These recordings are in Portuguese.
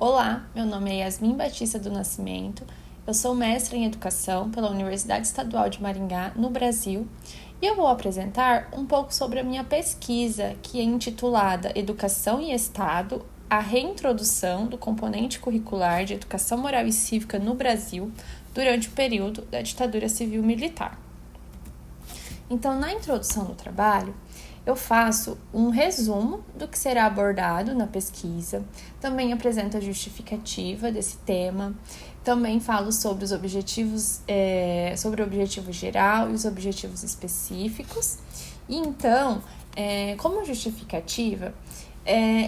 Olá, meu nome é Yasmin Batista do Nascimento, eu sou mestra em Educação pela Universidade Estadual de Maringá, no Brasil, e eu vou apresentar um pouco sobre a minha pesquisa, que é intitulada Educação e Estado, a reintrodução do componente curricular de Educação Moral e Cívica no Brasil durante o período da ditadura civil-militar. Então, na introdução do trabalho, eu faço um resumo do que será abordado na pesquisa, também apresento a justificativa desse tema, também falo sobre os objetivos, sobre o objetivo geral e os objetivos específicos. E então, como justificativa,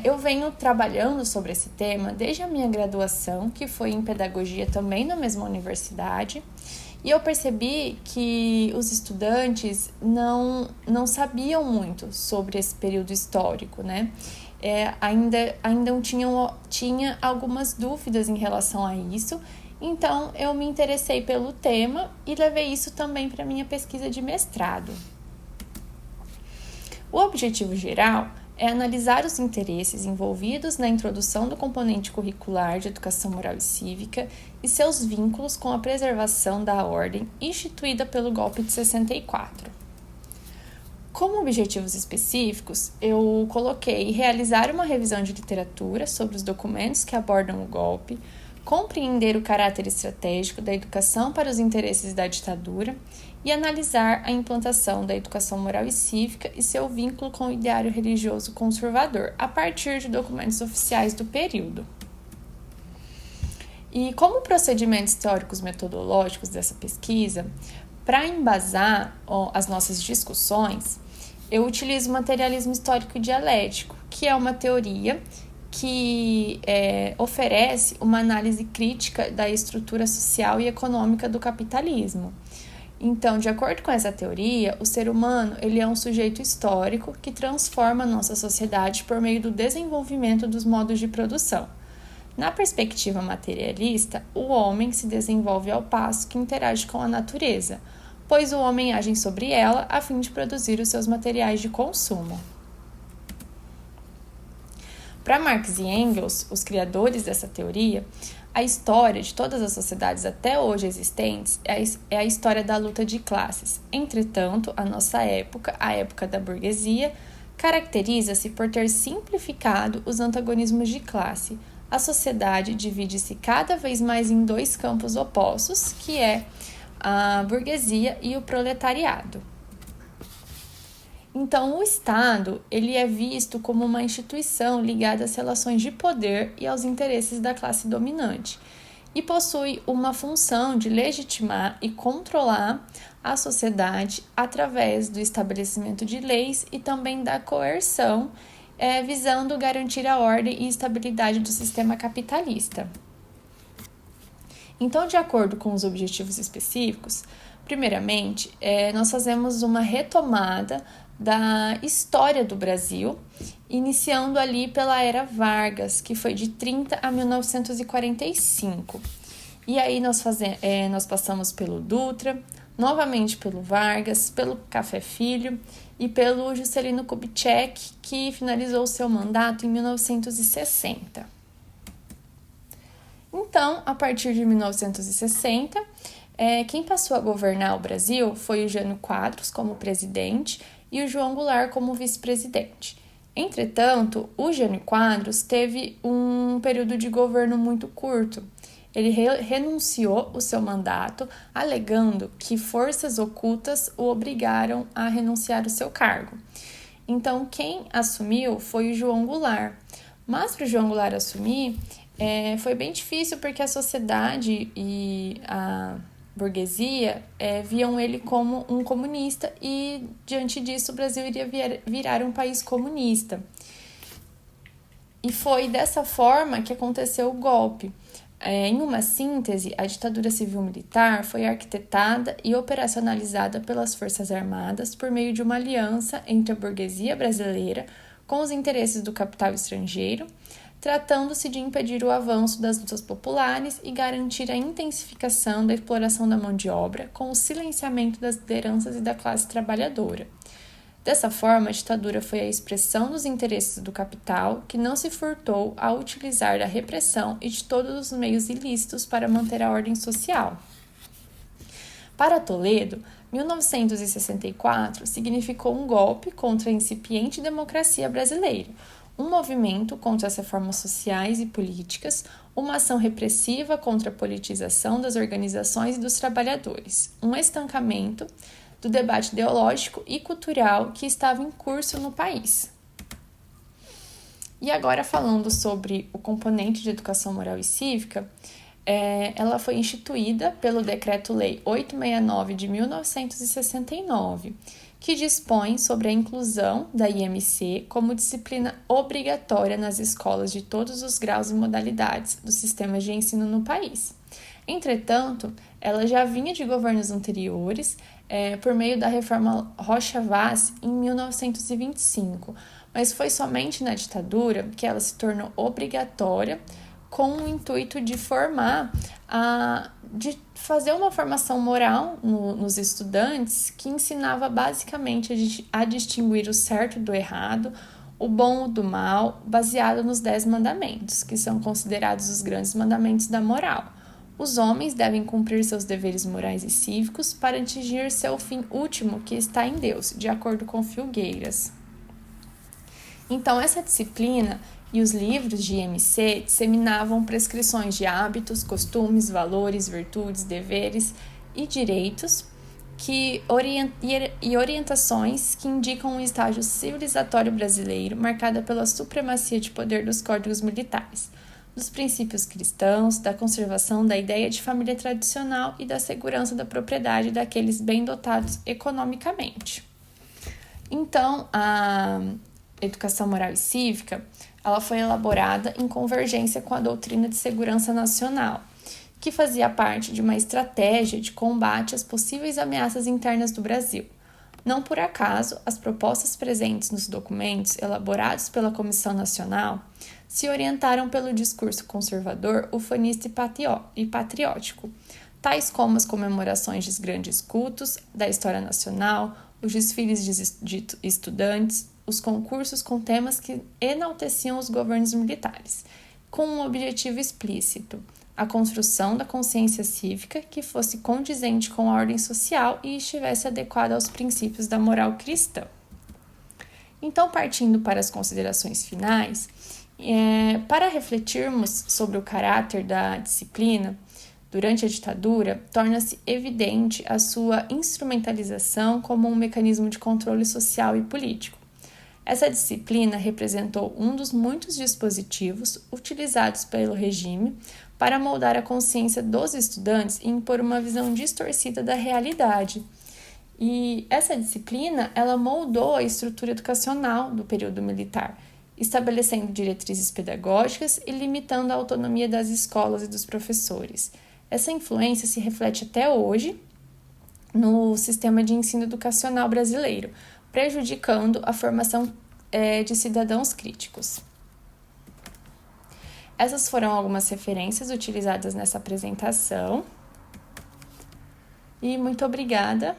eu venho trabalhando sobre esse tema desde a minha graduação, que foi em pedagogia também na mesma universidade, e eu percebi que os estudantes não sabiam muito sobre esse período histórico, né? Ainda tinha algumas dúvidas em relação a isso, então eu me interessei pelo tema e levei isso também para a minha pesquisa de mestrado. O objetivo geral é analisar os interesses envolvidos na introdução do componente curricular de educação moral e cívica e seus vínculos com a preservação da ordem instituída pelo golpe de 64. Como objetivos específicos, eu coloquei realizar uma revisão de literatura sobre os documentos que abordam o golpe, compreender o caráter estratégico da educação para os interesses da ditadura e analisar a implantação da educação moral e cívica e seu vínculo com o ideário religioso conservador, a partir de documentos oficiais do período. E como procedimentos teóricos metodológicos dessa pesquisa, para embasar as nossas discussões, eu utilizo o materialismo histórico e dialético, que é uma teoria que oferece uma análise crítica da estrutura social e econômica do capitalismo. Então, de acordo com essa teoria, o ser humano ele é um sujeito histórico que transforma a nossa sociedade por meio do desenvolvimento dos modos de produção. Na perspectiva materialista, o homem se desenvolve ao passo que interage com a natureza, pois o homem age sobre ela a fim de produzir os seus materiais de consumo. Para Marx e Engels, os criadores dessa teoria, a história de todas as sociedades até hoje existentes é a história da luta de classes. Entretanto, a nossa época, a época da burguesia, caracteriza-se por ter simplificado os antagonismos de classe. A sociedade divide-se cada vez mais em dois campos opostos, que é a burguesia e o proletariado. Então, o Estado ele é visto como uma instituição ligada às relações de poder e aos interesses da classe dominante e possui uma função de legitimar e controlar a sociedade através do estabelecimento de leis e também da coerção, visando garantir a ordem e estabilidade do sistema capitalista. Então, de acordo com os objetivos específicos, primeiramente, nós fazemos uma retomada da história do Brasil, iniciando ali pela Era Vargas, que foi de 30 a 1945. E aí nós passamos pelo Dutra, novamente pelo Vargas, pelo Café Filho e pelo Juscelino Kubitschek, que finalizou seu mandato em 1960. Então, a partir de 1960, quem passou a governar o Brasil foi o Jânio Quadros como presidente e o João Goulart como vice-presidente. Entretanto, o Jânio Quadros teve um período de governo muito curto. Ele renunciou o seu mandato, alegando que forças ocultas o obrigaram a renunciar o seu cargo. Então, quem assumiu foi o João Goulart. Mas para o João Goulart assumir, foi bem difícil porque a sociedade e a burguesia viam ele como um comunista e, diante disso, o Brasil iria virar um país comunista. E foi dessa forma que aconteceu o golpe. Em uma síntese, a ditadura civil-militar foi arquitetada e operacionalizada pelas Forças Armadas por meio de uma aliança entre a burguesia brasileira com os interesses do capital estrangeiro, tratando-se de impedir o avanço das lutas populares e garantir a intensificação da exploração da mão de obra com o silenciamento das lideranças e da classe trabalhadora. Dessa forma, a ditadura foi a expressão dos interesses do capital, que não se furtou a utilizar da repressão e de todos os meios ilícitos para manter a ordem social. Para Toledo, 1964 significou um golpe contra a incipiente democracia brasileira, um movimento contra as reformas sociais e políticas, uma ação repressiva contra a politização das organizações e dos trabalhadores, um estancamento do debate ideológico e cultural que estava em curso no país. E agora, falando sobre o componente de educação moral e cívica, ela foi instituída pelo Decreto-Lei 869 de 1969, que dispõe sobre a inclusão da IMC como disciplina obrigatória nas escolas de todos os graus e modalidades do sistema de ensino no país. Entretanto, ela já vinha de governos anteriores, por meio da reforma Rocha Vaz em 1925, mas foi somente na ditadura que ela se tornou obrigatória, com o intuito de de fazer uma formação moral nos estudantes, que ensinava basicamente a distinguir o certo do errado, o bom do mal, baseado nos 10 mandamentos, que são considerados os grandes mandamentos da moral. Os homens devem cumprir seus deveres morais e cívicos para atingir seu fim último, que está em Deus, de acordo com Filgueiras. Então, essa disciplina e os livros de IMC disseminavam prescrições de hábitos, costumes, valores, virtudes, deveres e direitos e orientações que indicam um estágio civilizatório brasileiro marcada pela supremacia de poder dos códigos militares, dos princípios cristãos, da conservação da ideia de família tradicional e da segurança da propriedade daqueles bem dotados economicamente. Então, a educação moral e cívica, ela foi elaborada em convergência com a doutrina de segurança nacional, que fazia parte de uma estratégia de combate às possíveis ameaças internas do Brasil. Não por acaso, as propostas presentes nos documentos elaborados pela Comissão Nacional se orientaram pelo discurso conservador, ufanista e patriótico, tais como as comemorações dos grandes cultos da história nacional, os desfiles de estudantes, os concursos com temas que enalteciam os governos militares, com um objetivo explícito: a construção da consciência cívica que fosse condizente com a ordem social e estivesse adequada aos princípios da moral cristã. Então, partindo para as considerações finais, para refletirmos sobre o caráter da disciplina durante a ditadura, torna-se evidente a sua instrumentalização como um mecanismo de controle social e político. Essa disciplina representou um dos muitos dispositivos utilizados pelo regime para moldar a consciência dos estudantes e impor uma visão distorcida da realidade. E essa disciplina, ela moldou a estrutura educacional do período militar, estabelecendo diretrizes pedagógicas e limitando a autonomia das escolas e dos professores. Essa influência se reflete até hoje no sistema de ensino educacional brasileiro, prejudicando a formação de cidadãos críticos. Essas foram algumas referências utilizadas nessa apresentação. E muito obrigada.